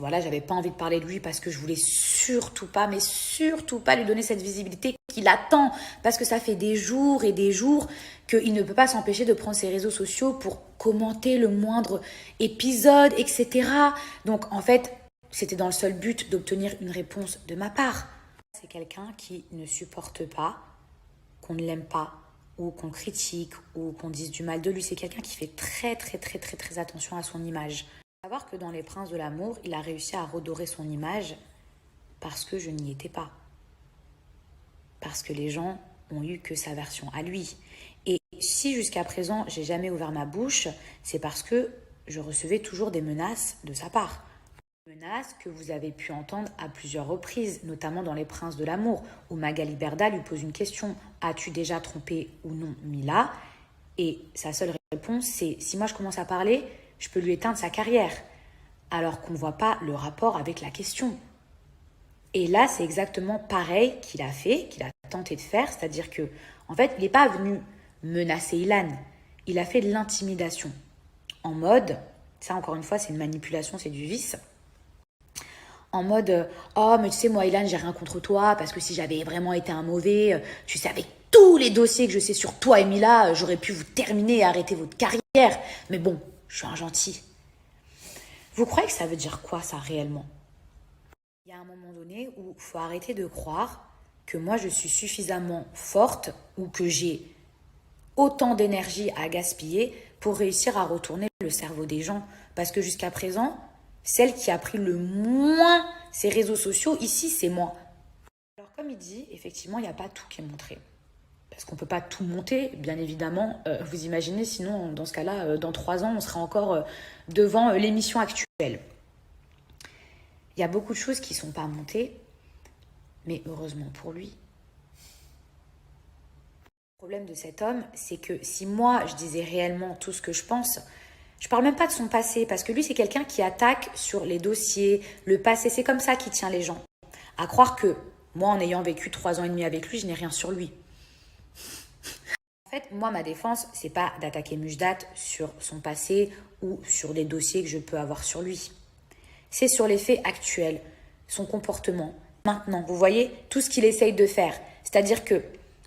Voilà, j'avais pas envie de parler de lui parce que je voulais surtout pas, mais surtout pas lui donner cette visibilité qu'il attend. Parce que ça fait des jours et des jours qu'il ne peut pas s'empêcher de prendre ses réseaux sociaux pour commenter le moindre épisode, etc. Donc en fait, c'était dans le seul but d'obtenir une réponse de ma part. C'est quelqu'un qui ne supporte pas qu'on ne l'aime pas, ou qu'on critique, ou qu'on dise du mal de lui. C'est quelqu'un qui fait très, très, très, très, très attention à son image. Il faut savoir que dans Les Princes de l'amour, il a réussi à redorer son image parce que je n'y étais pas. Parce que les gens ont eu que sa version à lui. Et si jusqu'à présent, j'ai jamais ouvert ma bouche, c'est parce que je recevais toujours des menaces de sa part. Menaces que vous avez pu entendre à plusieurs reprises, notamment dans Les Princes de l'amour, où Magali Berda lui pose une question. As-tu déjà trompé ou non Mila? Et sa seule réponse, c'est si moi je commence à parler, je peux lui éteindre sa carrière. Alors qu'on ne voit pas le rapport avec la question. Et là, c'est exactement pareil qu'il a fait, qu'il a tenté de faire. C'est-à-dire que, en fait, il n'est pas venu menacer Ilan. Il a fait de l'intimidation. En mode, ça encore une fois, c'est une manipulation, c'est du vice. En mode, oh, mais tu sais, moi, Ilan, j'ai rien contre toi, parce que si j'avais vraiment été un mauvais, tu sais, avec tous les dossiers que je sais sur toi et Mila, j'aurais pu vous terminer et arrêter votre carrière. Mais bon, je suis un gentil. Vous croyez que ça veut dire quoi, ça, réellement? Il y a un moment donné où il faut arrêter de croire que moi, je suis suffisamment forte ou que j'ai autant d'énergie à gaspiller pour réussir à retourner le cerveau des gens. Parce que jusqu'à présent, celle qui a pris le moins ces réseaux sociaux, ici, c'est moi. Alors comme il dit, effectivement, il n'y a pas tout qui est montré. Parce qu'on ne peut pas tout monter, bien évidemment. Vous imaginez, sinon, dans ce cas-là, dans 3 ans, on sera encore devant l'émission actuelle. Il y a beaucoup de choses qui ne sont pas montées, mais heureusement pour lui. Le problème de cet homme, c'est que si moi, je disais réellement tout ce que je pense, je parle même pas de son passé, parce que lui, c'est quelqu'un qui attaque sur les dossiers, le passé. C'est comme ça qu'il tient les gens. À croire que moi, en ayant vécu 3 ans et demi avec lui, je n'ai rien sur lui. En fait, moi, ma défense, c'est pas d'attaquer Mujdat sur son passé ou sur des dossiers que je peux avoir sur lui. C'est sur les faits actuels, son comportement. Maintenant, vous voyez, tout ce qu'il essaye de faire. C'est-à-dire que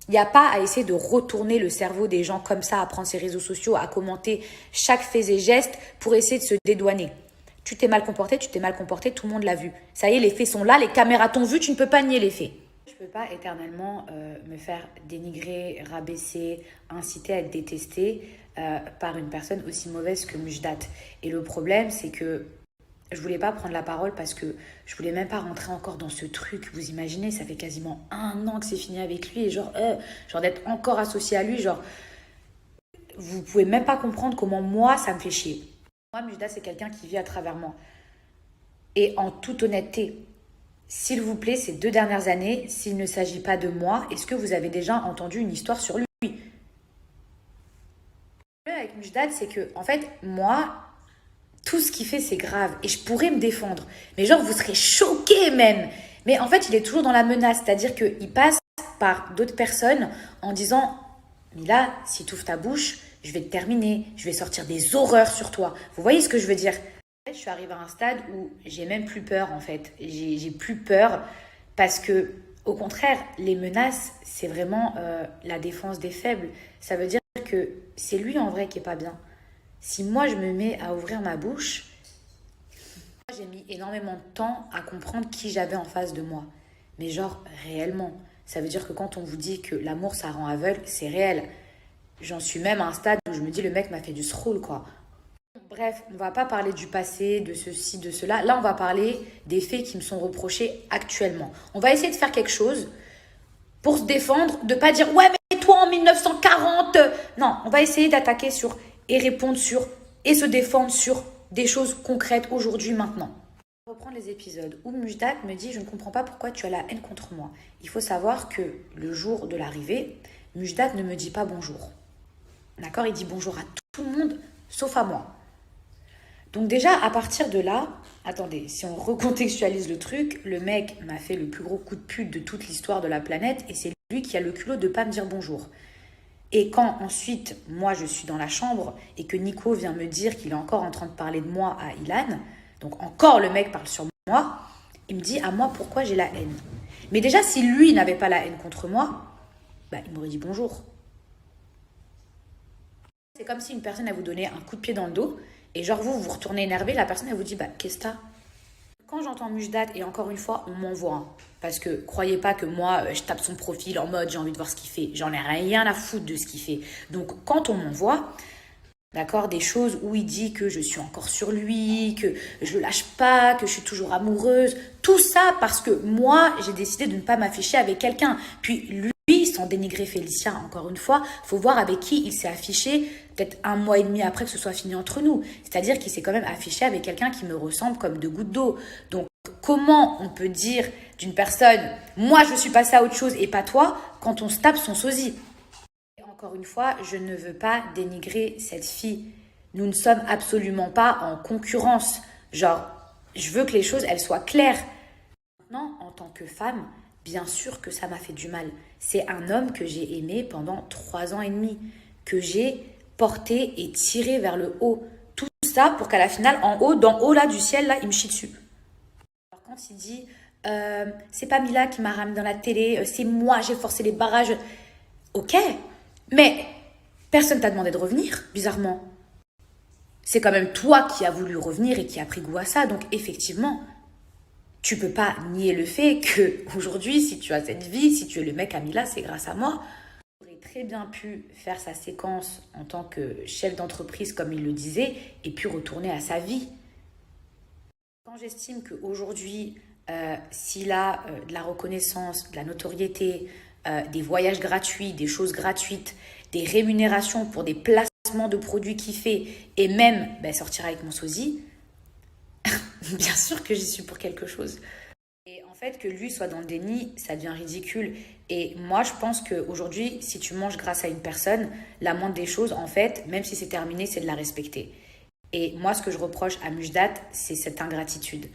il n'y a pas à essayer de retourner le cerveau des gens comme ça, à prendre ses réseaux sociaux, à commenter chaque fait et geste pour essayer de se dédouaner. Tu t'es mal comporté, tout le monde l'a vu. Ça y est, les faits sont là, les caméras t'ont vu, tu ne peux pas nier les faits. Je ne peux pas éternellement me faire dénigrer, rabaisser, inciter à être détestée par une personne aussi mauvaise que Mujdat. Et le problème, c'est que je voulais pas prendre la parole parce que je voulais même pas rentrer encore dans ce truc. Vous imaginez, ça fait quasiment 1 an que c'est fini avec lui et genre d'être encore associée à lui, genre vous pouvez même pas comprendre comment moi ça me fait chier. Moi, Mujda, c'est quelqu'un qui vit à travers moi. Et en toute honnêteté, s'il vous plaît, ces 2 dernières années, s'il ne s'agit pas de moi, est-ce que vous avez déjà entendu une histoire sur lui? Le problème avec Mujda, c'est que en fait, moi, tout ce qu'il fait, c'est grave. Et je pourrais me défendre. Mais genre, vous serez choqués même. Mais en fait, il est toujours dans la menace. C'est-à-dire qu'il passe par d'autres personnes en disant « Mila, si tu ouvres ta bouche, je vais te terminer. Je vais sortir des horreurs sur toi. » Vous voyez ce que je veux dire? En fait, je suis arrivée à un stade où j'ai même plus peur, en fait. J'ai plus peur parce que, au contraire, les menaces, c'est vraiment la défense des faibles. Ça veut dire que c'est lui, en vrai, qui est pas bien. Si moi, je me mets à ouvrir ma bouche, j'ai mis énormément de temps à comprendre qui j'avais en face de moi. Mais genre, réellement. Ça veut dire que quand on vous dit que l'amour, ça rend aveugle, c'est réel. J'en suis même à un stade où je me dis, le mec m'a fait du sroule, quoi. Bref, on va pas parler du passé, de ceci, de cela. Là, on va parler des faits qui me sont reprochés actuellement. On va essayer de faire quelque chose pour se défendre, de pas dire, ouais, mais toi, en 1940... Non, on va essayer d'attaquer sur... et répondre sur, et se défendre sur des choses concrètes aujourd'hui, maintenant. On va reprendre les épisodes où Mujdat me dit « Je ne comprends pas pourquoi tu as la haine contre moi. » Il faut savoir que le jour de l'arrivée, Mujdat ne me dit pas bonjour. D'accord? Il dit bonjour à tout le monde, sauf à moi. Donc déjà, à partir de là, attendez, si on recontextualise le truc, le mec m'a fait le plus gros coup de pute de toute l'histoire de la planète et c'est lui qui a le culot de ne pas me dire bonjour. Et quand ensuite, moi, je suis dans la chambre et que Nico vient me dire qu'il est encore en train de parler de moi à Ilan, Donc encore le mec parle sur moi. Il me dit à moi pourquoi j'ai la haine. Mais déjà, si lui n'avait pas la haine contre moi, bah, il m'aurait dit bonjour. C'est comme si une personne, elle vous donnait un coup de pied dans le dos, et genre vous, vous retournez énervé, la personne, elle vous dit, bah, qu'est-ce que t'as? Quand j'entends Mujdat, et encore une fois, on m'envoie, hein, parce que croyez pas que moi, je tape son profil en mode, j'ai envie de voir ce qu'il fait. J'en ai rien à foutre de ce qu'il fait. Donc, quand on m'envoie, d'accord, des choses où il dit que je suis encore sur lui, que je lâche pas, que je suis toujours amoureuse. Tout ça parce que moi, j'ai décidé de ne pas m'afficher avec quelqu'un. Puis lui, sans dénigrer Félicia, encore une fois, faut voir avec qui il s'est affiché peut-être un mois et demi après que ce soit fini entre nous. C'est-à-dire qu'il s'est quand même affiché avec quelqu'un qui me ressemble comme deux gouttes d'eau. Donc, comment on peut dire d'une personne, moi je suis passée à autre chose et pas toi, quand on se tape son sosie? Encore une fois, je ne veux pas dénigrer cette fille. Nous ne sommes absolument pas en concurrence. Genre, je veux que les choses, elles soient claires. Maintenant, en tant que femme, bien sûr que ça m'a fait du mal. C'est un homme que j'ai aimé pendant 3 ans et demi, que j'ai porté et tiré vers le haut. Tout ça pour qu'à la finale, en haut, d'en haut là du ciel, là, il me chie dessus. Alors quand il dit, c'est pas Mila qui m'a ramené dans la télé, c'est moi, j'ai forcé les barrages. Ok, mais personne t'a demandé de revenir, bizarrement. C'est quand même toi qui as voulu revenir et qui as pris goût à ça. Donc effectivement, tu peux pas nier le fait que aujourd'hui, si tu as cette vie, si tu es le mec Amila, c'est grâce à moi. Il aurait très bien pu faire sa séquence en tant que chef d'entreprise, comme il le disait, et puis retourner à sa vie. Quand j'estime qu'aujourd'hui, s'il a de la reconnaissance, de la notoriété, des voyages gratuits, des choses gratuites, des rémunérations pour des placements de produits qu'il fait, et même sortir avec mon sosie, bien sûr que j'y suis pour quelque chose. Et en fait, que lui soit dans le déni, ça devient ridicule. Et moi, je pense qu'aujourd'hui, si tu manges grâce à une personne, la moindre des choses, en fait, même si c'est terminé, c'est de la respecter. Et moi, ce que je reproche à Mujdat, c'est cette ingratitude.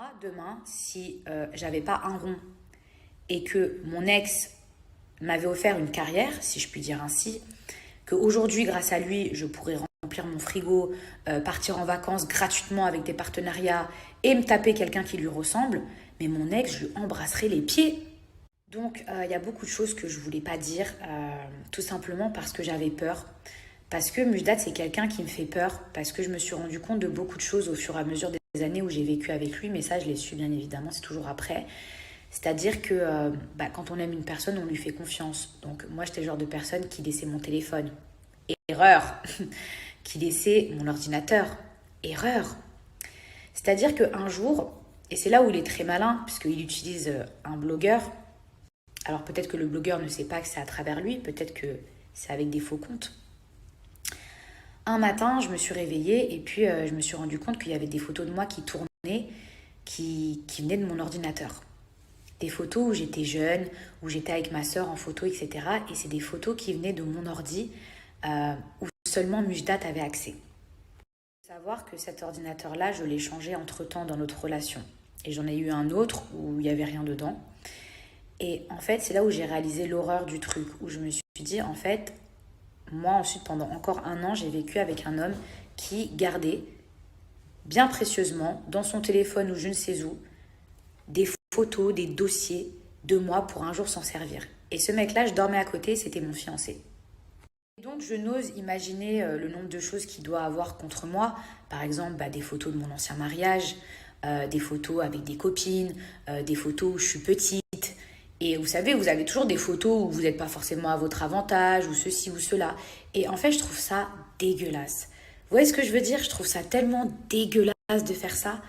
Moi, demain, si j'avais pas un rond et que mon ex m'avait offert une carrière, si je puis dire ainsi, qu'aujourd'hui, grâce à lui, je pourrais remplir mon frigo, partir en vacances gratuitement avec des partenariats et me taper quelqu'un qui lui ressemble, mais mon ex, je lui embrasserais les pieds. Donc, il y a beaucoup de choses que je voulais pas dire, tout simplement parce que j'avais peur. Parce que Mujdat, c'est quelqu'un qui me fait peur, parce que je me suis rendu compte de beaucoup de choses au fur et à mesure des années où j'ai vécu avec lui, mais ça, je l'ai su bien évidemment, c'est toujours après. C'est-à-dire que quand on aime une personne, on lui fait confiance. Donc moi, j'étais le genre de personne qui laissait mon téléphone. Erreur. Qui laissait mon ordinateur. Erreur. C'est-à-dire qu'un jour, et c'est là où il est très malin, puisqu'il utilise un blogueur. Alors peut-être que le blogueur ne sait pas que c'est à travers lui, peut-être que c'est avec des faux comptes. Un matin, je me suis réveillée et puis je me suis rendu compte qu'il y avait des photos de moi qui tournaient, qui venaient de mon ordinateur. Des photos où j'étais jeune, où j'étais avec ma sœur en photo, etc. Et c'est des photos qui venaient de mon ordi où seulement Mujdat avait accès. Il faut savoir que cet ordinateur-là, je l'ai changé entre-temps dans notre relation. Et j'en ai eu un autre où il n'y avait rien dedans. Et en fait, c'est là où j'ai réalisé l'horreur du truc, où je me suis dit, en fait, moi ensuite, pendant encore 1 an, j'ai vécu avec un homme qui gardait bien précieusement dans son téléphone ou je ne sais où des photos, des dossiers de moi pour un jour s'en servir. Et ce mec-là, je dormais à côté, c'était mon fiancé. Et donc, je n'ose imaginer le nombre de choses qu'il doit avoir contre moi. Par exemple, des photos de mon ancien mariage, des photos avec des copines, des photos où je suis petite. Et vous savez, vous avez toujours des photos où vous n'êtes pas forcément à votre avantage, ou ceci ou cela. Et en fait, je trouve ça dégueulasse. Vous voyez ce que je veux dire? Je trouve ça tellement dégueulasse de faire ça.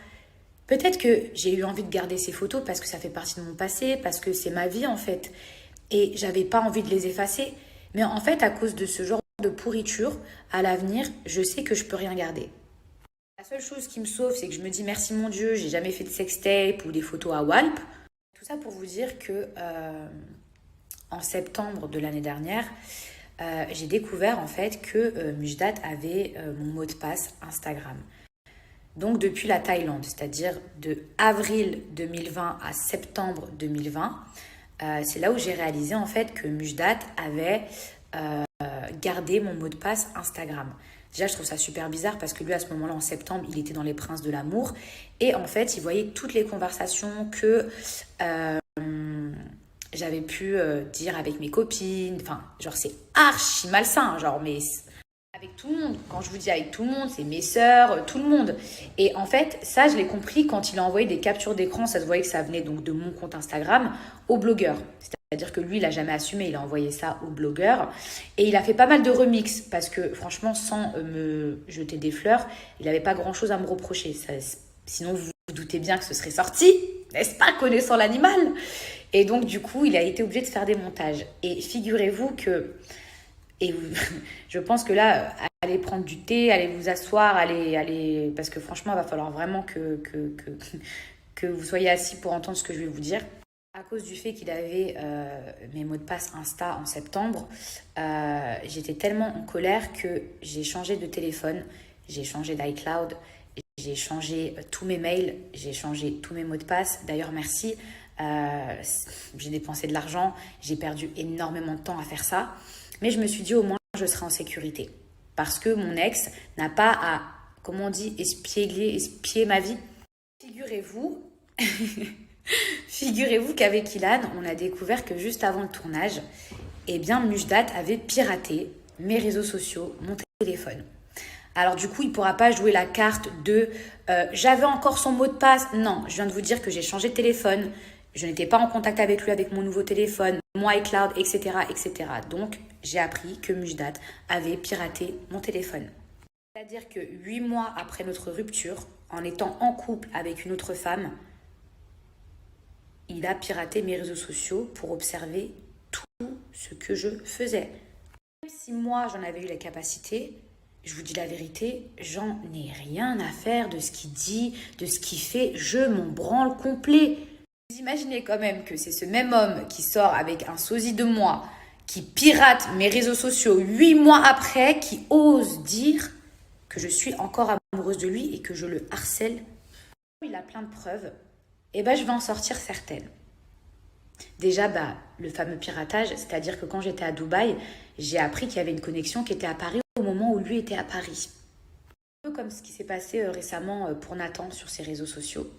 Peut-être que j'ai eu envie de garder ces photos parce que ça fait partie de mon passé, parce que c'est ma vie en fait. Et j'avais pas envie de les effacer. Mais en fait, à cause de ce genre de pourriture, à l'avenir, je sais que je peux rien garder. La seule chose qui me sauve, c'est que je me dis merci mon Dieu, j'ai jamais fait de sextape ou des photos à Walp. Tout ça pour vous dire que en septembre de l'année dernière, j'ai découvert en fait que Mujdat avait mon mot de passe Instagram. Donc depuis la Thaïlande, c'est-à-dire de avril 2020 à septembre 2020, c'est là où j'ai réalisé en fait que Mujdat avait gardé mon mot de passe Instagram. Déjà, je trouve ça super bizarre parce que lui, à ce moment-là, en septembre, il était dans Les Princes de l'amour. Et en fait, il voyait toutes les conversations que j'avais pu dire avec mes copines. Enfin, genre, c'est archi malsain. Genre, mais avec tout le monde. Quand je vous dis avec tout le monde, c'est mes sœurs, tout le monde. Et en fait, ça, je l'ai compris quand il a envoyé des captures d'écran. Ça se voyait que ça venait donc de mon compte Instagram au blogueur. C'est-à-dire que lui, il n'a jamais assumé, il a envoyé ça au blogueur. Et il a fait pas mal de remix parce que franchement, sans me jeter des fleurs, il n'avait pas grand-chose à me reprocher. Sinon, vous vous doutez bien que ce serait sorti, n'est-ce pas, connaissant l'animal. Et donc, du coup, il a été obligé de faire des montages. Et figurez-vous que... Et je pense que là, allez prendre du thé, allez vous asseoir, allez, parce que franchement, il va falloir vraiment que vous soyez assis pour entendre ce que je vais vous dire. À cause du fait qu'il avait mes mots de passe Insta en septembre, j'étais tellement en colère que j'ai changé de téléphone, j'ai changé d'iCloud, j'ai changé tous mes mails, j'ai changé tous mes mots de passe. D'ailleurs, merci. J'ai dépensé de l'argent, j'ai perdu énormément de temps à faire ça. Mais je me suis dit, au moins, je serai en sécurité. Parce que mon ex n'a pas à, comment on dit, espier ma vie. Figurez-vous... Figurez-vous qu'avec Ilan, on a découvert que juste avant le tournage, eh bien, Mujdat avait piraté mes réseaux sociaux, mon téléphone. Alors du coup, il ne pourra pas jouer la carte de j'avais encore son mot de passe. Non, je viens de vous dire que j'ai changé de téléphone. Je n'étais pas en contact avec lui avec mon nouveau téléphone, mon iCloud, etc., etc. Donc, j'ai appris que Mujdat avait piraté mon téléphone. C'est-à-dire que 8 mois après notre rupture, en étant en couple avec une autre femme, il a piraté mes réseaux sociaux pour observer tout ce que je faisais. Même si moi, j'en avais eu la capacité, je vous dis la vérité, j'en ai rien à faire de ce qu'il dit, de ce qu'il fait. Je m'en branle complet. Vous imaginez quand même que c'est ce même homme qui sort avec un sosie de moi, qui pirate mes réseaux sociaux 8 mois après, qui ose dire que je suis encore amoureuse de lui et que je le harcèle. Il a plein de preuves. Et je vais en sortir certaines. Déjà, le fameux piratage, c'est-à-dire que quand j'étais à Dubaï, j'ai appris qu'il y avait une connexion qui était à Paris au moment où lui était à Paris. Un peu comme ce qui s'est passé récemment pour Nathan sur ses réseaux sociaux.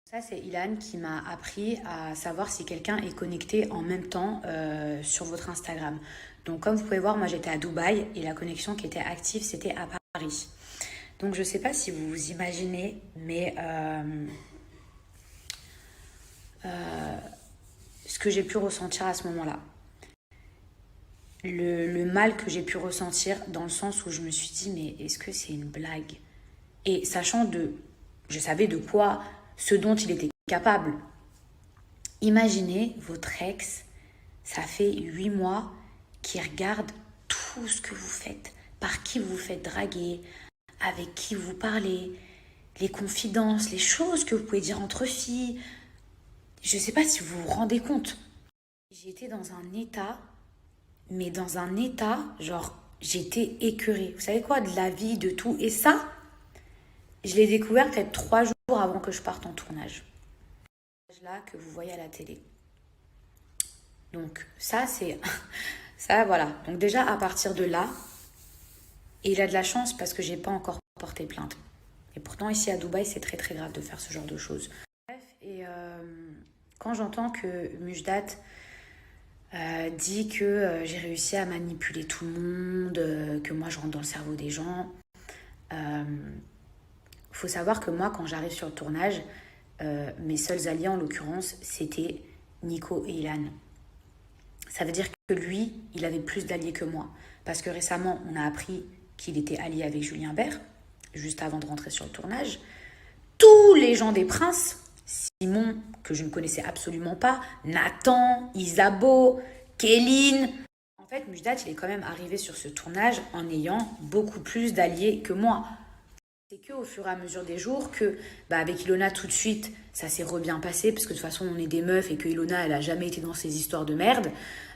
Ça, c'est Ilan qui m'a appris à savoir si quelqu'un est connecté en même temps sur votre Instagram. Donc, comme vous pouvez voir, moi, j'étais à Dubaï et la connexion qui était active, c'était à Paris. Donc, je ne sais pas si vous vous imaginez, mais ce que j'ai pu ressentir à ce moment-là. Le mal que j'ai pu ressentir dans le sens où je me suis dit, mais est-ce que c'est une blague? Et sachant je savais de quoi, ce dont il était capable. Imaginez votre ex, ça fait 8 mois, qui regarde tout ce que vous faites, par qui vous faites draguer, avec qui vous parlez, les confidences, les choses que vous pouvez dire entre filles. Je ne sais pas si vous vous rendez compte. J'étais dans un état, mais dans un état, genre, j'étais écœurée. Vous savez quoi, de la vie, de tout. Et ça, je l'ai découvert peut-être 3 jours avant que je parte en tournage. Là que vous voyez à la télé. Donc, ça, c'est... ça, voilà. Donc déjà, à partir de là, et il a de la chance parce que j'ai pas encore porté plainte. Et pourtant, ici à Dubaï, c'est très très grave de faire ce genre de choses. Bref, et quand j'entends que Mujdat dit que j'ai réussi à manipuler tout le monde, que moi je rentre dans le cerveau des gens, faut savoir que moi, quand j'arrive sur le tournage, mes seuls alliés en l'occurrence, c'était Nico et Ilan. Ça veut dire que lui, il avait plus d'alliés que moi. Parce que récemment, on a appris qu'il était allié avec Julien Bert, juste avant de rentrer sur le tournage. Tous les gens des Princes, Simon, que je ne connaissais absolument pas, Nathan, Isabeau, Kéline. En fait, Mujdat, il est quand même arrivé sur ce tournage en ayant beaucoup plus d'alliés que moi. C'est qu'au fur et à mesure des jours que, avec Ilona, tout de suite, ça s'est bien passé, parce que de toute façon, on est des meufs et que Ilona, elle n'a jamais été dans ces histoires de merde.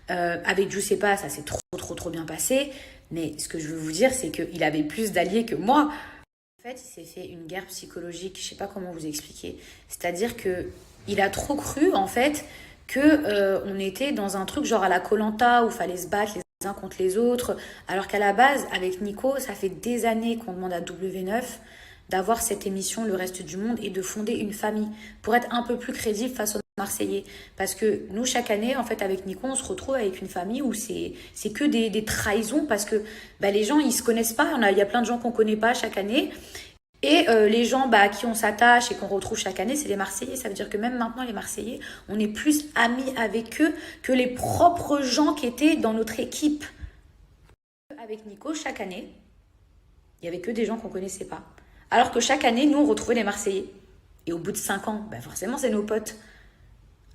Avec Giuseppa, ça s'est trop bien passé. Mais ce que je veux vous dire, c'est qu'il avait plus d'alliés que moi. En fait, il s'est fait une guerre psychologique, je sais pas comment vous expliquer. C'est-à-dire qu'il a trop cru, en fait, que on était dans un truc genre à la koh où fallait se battre les uns contre les autres. Alors qu'à la base, avec Nico, ça fait des années qu'on demande à W9 d'avoir cette émission Le Reste du Monde et de fonder une famille pour être un peu plus crédible face aux Marseillais. Parce que nous, chaque année, en fait, avec Nico, on se retrouve avec une famille où c'est que des trahisons parce que bah, les gens, ils se connaissent pas. Il y a plein de gens qu'on connaît pas chaque année. Et les gens à qui on s'attache et qu'on retrouve chaque année, c'est les Marseillais. Ça veut dire que même maintenant, les Marseillais, on est plus amis avec eux que les propres gens qui étaient dans notre équipe. Avec Nico, chaque année, il n'y avait que des gens qu'on ne connaissait pas. Alors que chaque année, nous, on retrouvait les Marseillais. Et au bout de 5 ans, bah forcément, c'est nos potes.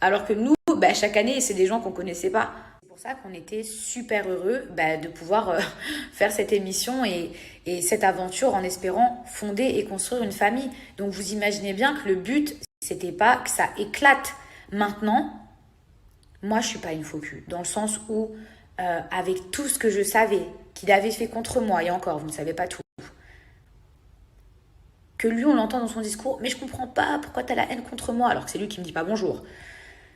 Alors que nous, bah, chaque année, c'est des gens qu'on ne connaissait pas. C'est pour ça qu'on était super heureux bah, de pouvoir faire cette émission et cette aventure en espérant fonder et construire une famille. Donc vous imaginez bien que le but, c'était pas que ça éclate. Maintenant, moi, je suis pas une faux cul. Dans le sens où, avec tout ce que je savais qu'il avait fait contre moi, et encore, vous ne savez pas tout, que lui, on l'entend dans son discours, mais je comprends pas pourquoi tu as la haine contre moi, alors que c'est lui qui me dit pas bonjour.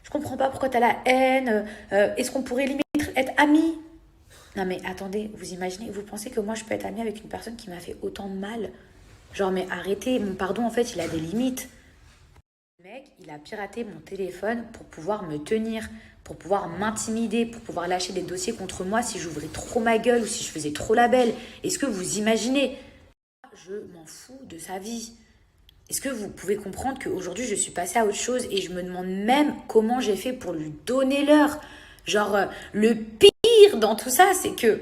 Je comprends pas pourquoi tu as la haine, est-ce qu'on pourrait limite être amis? Non mais attendez, vous imaginez, vous pensez que moi je peux être amie avec une personne qui m'a fait autant de mal? Genre mais arrêtez, mon pardon en fait il a des limites. Le mec, il a piraté mon téléphone pour pouvoir me tenir, pour pouvoir m'intimider, pour pouvoir lâcher des dossiers contre moi si j'ouvrais trop ma gueule ou si je faisais trop la belle. Est-ce que vous imaginez? Je m'en fous de sa vie. Est-ce que vous pouvez comprendre qu'aujourd'hui je suis passée à autre chose et je me demande même comment j'ai fait pour lui donner l'heure? Genre, le pire dans tout ça, c'est que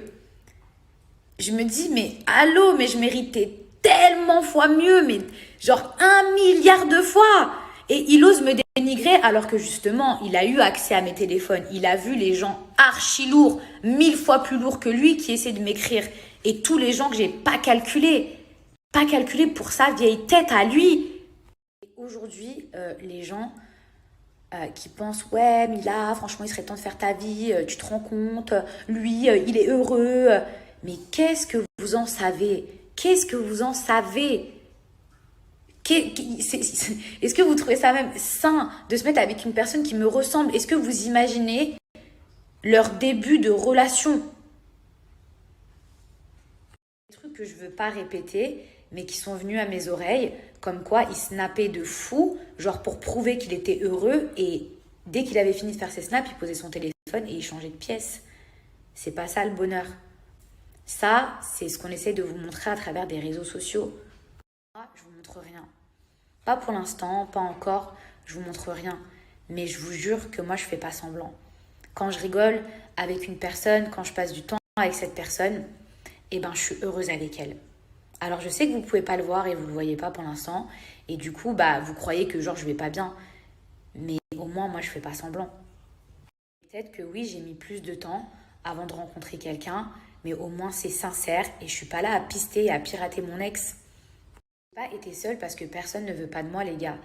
je me dis, mais allô, mais je méritais tellement fois mieux, mais genre 1 milliard de fois. Et il ose me dénigrer alors que justement, il a eu accès à mes téléphones. Il a vu les gens archi lourds, 1000 fois plus lourds que lui qui essaient de m'écrire. Et tous les gens que j'ai pas calculés. Pas calculé pour sa vieille tête à lui. Aujourd'hui, les gens qui pensent ouais Mila, franchement il serait temps de faire ta vie, tu te rends compte, lui il est heureux. Mais qu'est-ce que vous en savez? Qu'est-ce que vous en savez? Est-ce que vous trouvez ça même sain de se mettre avec une personne qui me ressemble? Est-ce que vous imaginez leur début de relation? Des trucs que je veux pas répéter, mais qui sont venus à mes oreilles, comme quoi il snappait de fou, genre pour prouver qu'il était heureux, et dès qu'il avait fini de faire ses snaps, il posait son téléphone et il changeait de pièce. C'est pas ça le bonheur. Ça, c'est ce qu'on essaie de vous montrer à travers des réseaux sociaux. Moi, je vous montre rien. Pas pour l'instant, pas encore, je vous montre rien. Mais je vous jure que moi, je fais pas semblant. Quand je rigole avec une personne, quand je passe du temps avec cette personne, eh ben, je suis heureuse avec elle. Alors je sais que vous ne pouvez pas le voir et vous ne le voyez pas pour l'instant. Et du coup, bah, vous croyez que genre je vais pas bien. Mais au moins, moi, je fais pas semblant. Peut-être que oui, j'ai mis plus de temps avant de rencontrer quelqu'un. Mais au moins, c'est sincère. Et je suis pas là à pister et à pirater mon ex. Je n'ai pas été seule parce que personne ne veut pas de moi, les gars.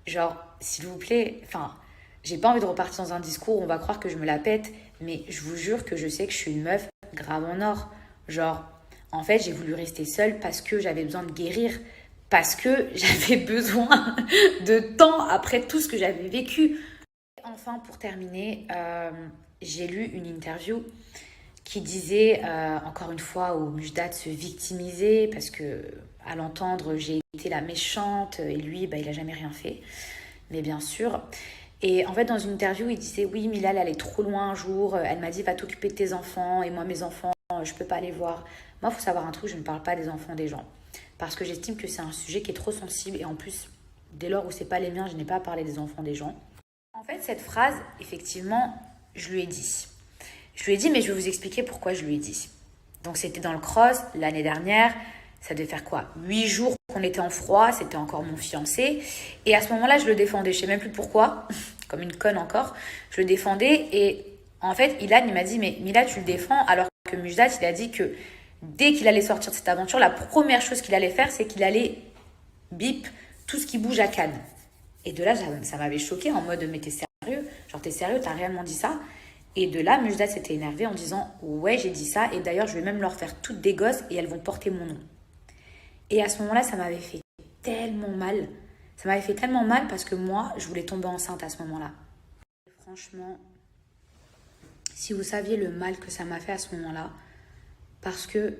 Genre, s'il vous plaît, enfin, j'ai pas envie de repartir dans un discours où on va croire que je me la pète. Mais je vous jure que je sais que je suis une meuf grave en or. Genre... En fait, j'ai voulu rester seule parce que j'avais besoin de guérir, parce que j'avais besoin de temps après tout ce que j'avais vécu. Enfin, pour terminer, j'ai lu une interview qui disait, encore une fois, où Mujdat se victimisait parce que, à l'entendre, j'ai été la méchante et lui, bah, il n'a jamais rien fait. Mais bien sûr. Et en fait, dans une interview, il disait, oui, Mila, elle allait trop loin un jour. Elle m'a dit, va t'occuper de tes enfants. Et moi, mes enfants, je peux pas les voir. Moi, il faut savoir un truc, je ne parle pas des enfants des gens. Parce que j'estime que c'est un sujet qui est trop sensible. Et en plus, dès lors où c'est pas les miens, je n'ai pas à parler des enfants des gens. En fait, cette phrase, effectivement, je lui ai dit. Je lui ai dit, mais je vais vous expliquer pourquoi je lui ai dit. Donc, c'était dans le cross, l'année dernière. Ça devait faire quoi? 8 jours qu'on était en froid, c'était encore mon fiancé. Et à ce moment-là, je le défendais. Je sais même plus pourquoi, comme une conne encore. Je le défendais et en fait, Ilan, il m'a dit, mais Mila, tu le défends, alors que Mujdat, il a dit que dès qu'il allait sortir de cette aventure, la première chose qu'il allait faire, c'est qu'il allait bip tout ce qui bouge à Cannes. Et de là, ça m'avait choqué en mode, mais t'es sérieux? Genre, t'es sérieux? T'as réellement dit ça? Et de là, Mujdat s'était énervé en disant, ouais, j'ai dit ça. Et d'ailleurs, je vais même leur faire toutes des gosses et elles vont porter mon nom. Et à ce moment-là, ça m'avait fait tellement mal. Ça m'avait fait tellement mal parce que moi, je voulais tomber enceinte à ce moment-là. Franchement, si vous saviez le mal que ça m'a fait à ce moment-là, parce que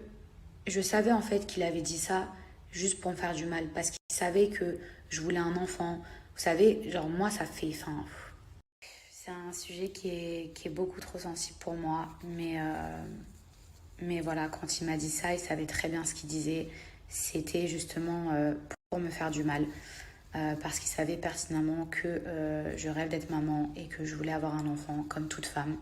je savais en fait qu'il avait dit ça juste pour me faire du mal, parce qu'il savait que je voulais un enfant. Vous savez, genre moi ça fait... Enfin, c'est un sujet qui est beaucoup trop sensible pour moi, mais voilà, quand il m'a dit ça, il savait très bien ce qu'il disait. C'était justement pour me faire du mal. Parce qu'il savait pertinemment que je rêve d'être maman et que je voulais avoir un enfant comme toute femme.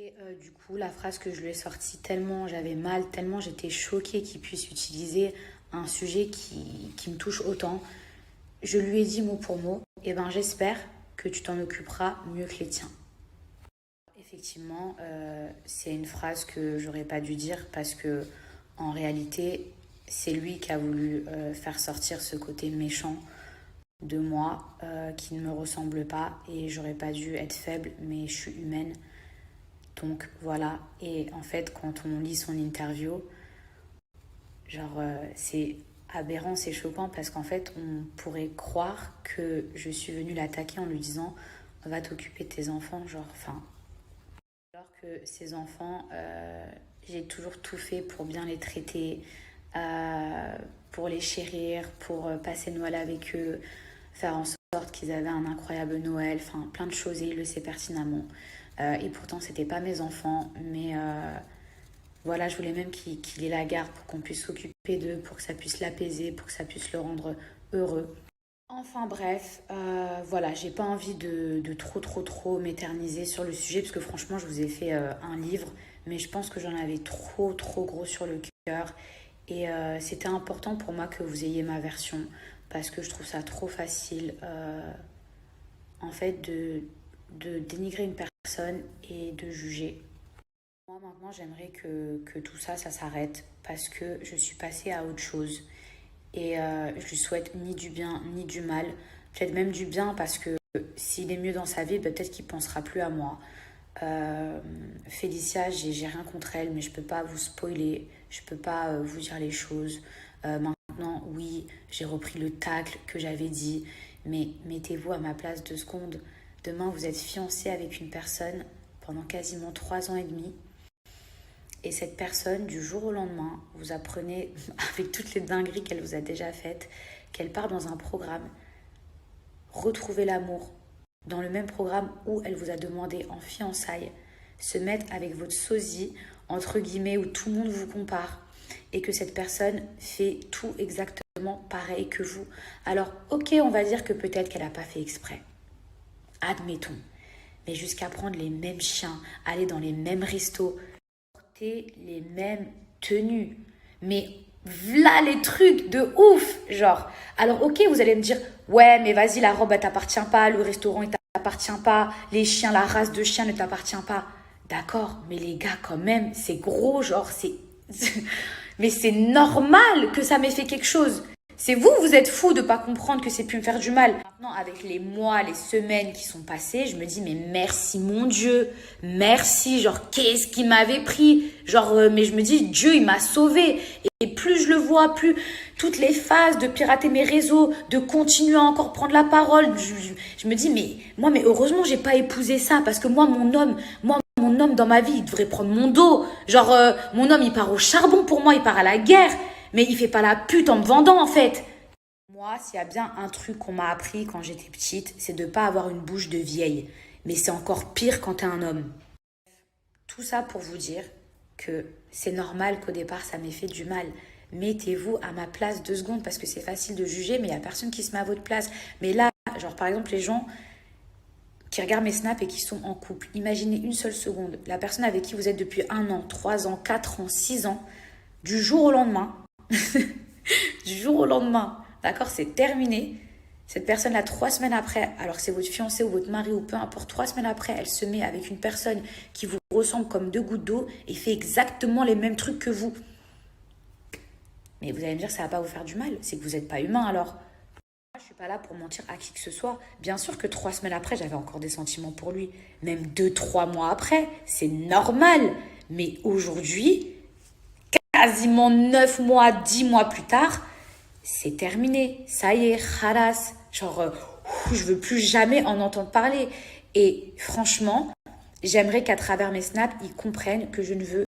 Et du coup, la phrase que je lui ai sortie, tellement j'avais mal, tellement j'étais choquée qu'il puisse utiliser un sujet qui me touche autant, je lui ai dit mot pour mot, eh ben j'espère que tu t'en occuperas mieux que les tiens. Effectivement, c'est une phrase que j'aurais pas dû dire parce que en réalité, c'est lui qui a voulu faire sortir ce côté méchant de moi qui ne me ressemble pas et j'aurais pas dû être faible, mais je suis humaine. Donc voilà, et en fait quand on lit son interview, genre c'est aberrant, c'est choquant parce qu'en fait on pourrait croire que je suis venue l'attaquer en lui disant va t'occuper de tes enfants, genre enfin. Alors que ces enfants, j'ai toujours tout fait pour bien les traiter, pour les chérir, pour passer Noël avec eux, faire en sorte qu'ils avaient un incroyable Noël, enfin plein de choses et il le sait pertinemment. Et pourtant, c'était pas mes enfants, mais voilà, je voulais même qu'il ait la garde pour qu'on puisse s'occuper d'eux, pour que ça puisse l'apaiser, pour que ça puisse le rendre heureux. Enfin bref, voilà, j'ai pas envie de trop m'éterniser sur le sujet, parce que franchement, je vous ai fait un livre, mais je pense que j'en avais trop gros sur le cœur. Et c'était important pour moi que vous ayez ma version, parce que je trouve ça trop facile, en fait, de dénigrer une personne et de juger. Moi, maintenant, j'aimerais que tout ça, ça s'arrête, parce que je suis passée à autre chose. Et je lui souhaite ni du bien ni du mal, peut-être même du bien parce que s'il est mieux dans sa vie, peut-être qu'il pensera plus à moi. Félicia, j'ai rien contre elle, mais je peux pas vous spoiler, je peux pas vous dire les choses. Maintenant, oui, j'ai repris le tacle que j'avais dit, mais mettez-vous à ma place 2 secondes. Demain, vous êtes fiancé avec une personne pendant quasiment 3 ans et demi. Et cette personne, du jour au lendemain, vous apprenez, avec toutes les dingueries qu'elle vous a déjà faites, qu'elle part dans un programme, retrouver l'amour, dans le même programme où elle vous a demandé en fiançailles, se mettre avec votre sosie, entre guillemets, où tout le monde vous compare, et que cette personne fait tout exactement pareil que vous. Alors, ok, on va dire que peut-être qu'elle n'a pas fait exprès. Admettons. Mais jusqu'à prendre les mêmes chiens, aller dans les mêmes restos, les mêmes tenues. Mais voilà les trucs de ouf, genre. Alors ok, vous allez me dire, ouais, mais vas-y, la robe, elle t'appartient pas, le restaurant, il t'appartient pas, les chiens, la race de chien ne t'appartient pas. D'accord, mais les gars, quand même, c'est gros, genre, c'est... mais c'est normal que ça m'ait fait quelque chose. C'est vous, vous êtes fous de pas comprendre que c'est pu me faire du mal. Maintenant, avec les mois, les semaines qui sont passées, je me dis, mais merci mon Dieu, merci, genre, qu'est-ce qui m'avait pris? Genre, mais je me dis, Dieu, il m'a sauvée. Et plus je le vois, plus toutes les phases de pirater mes réseaux, de continuer à encore prendre la parole, je me dis, mais heureusement, j'ai pas épousé ça, parce que moi, mon homme dans ma vie, il devrait prendre mon dos. Genre, mon homme, il part au charbon pour moi, il part à la guerre. Mais il fait pas la pute en me vendant, en fait. Moi, s'il y a bien un truc qu'on m'a appris quand j'étais petite, c'est de pas avoir une bouche de vieille. Mais c'est encore pire quand t'es un homme. Tout ça pour vous dire que c'est normal qu'au départ, ça m'ait fait du mal. Mettez-vous à ma place 2 secondes parce que c'est facile de juger, mais il y a personne qui se met à votre place. Mais là, genre par exemple, les gens qui regardent mes snaps et qui sont en couple, imaginez une seule seconde, la personne avec qui vous êtes depuis 1 an, 3 ans, 4 ans, 6 ans, du jour au lendemain, du jour au lendemain, d'accord, c'est terminé. Cette personne-là, 3 semaines après, alors que c'est votre fiancé ou votre mari ou peu importe, 3 semaines après, elle se met avec une personne qui vous ressemble comme 2 gouttes d'eau et fait exactement les mêmes trucs que vous. Mais vous allez me dire, ça va pas vous faire du mal, c'est que vous n'êtes pas humain alors. Moi, je suis pas là pour mentir à qui que ce soit. Bien sûr que 3 semaines après, j'avais encore des sentiments pour lui. Même 2, 3 mois après, c'est normal. Mais aujourd'hui, quasiment 9 mois, 10 mois plus tard, c'est terminé. Ça y est, khalas. Genre, je veux plus jamais en entendre parler. Et franchement, j'aimerais qu'à travers mes snaps, ils comprennent que je ne veux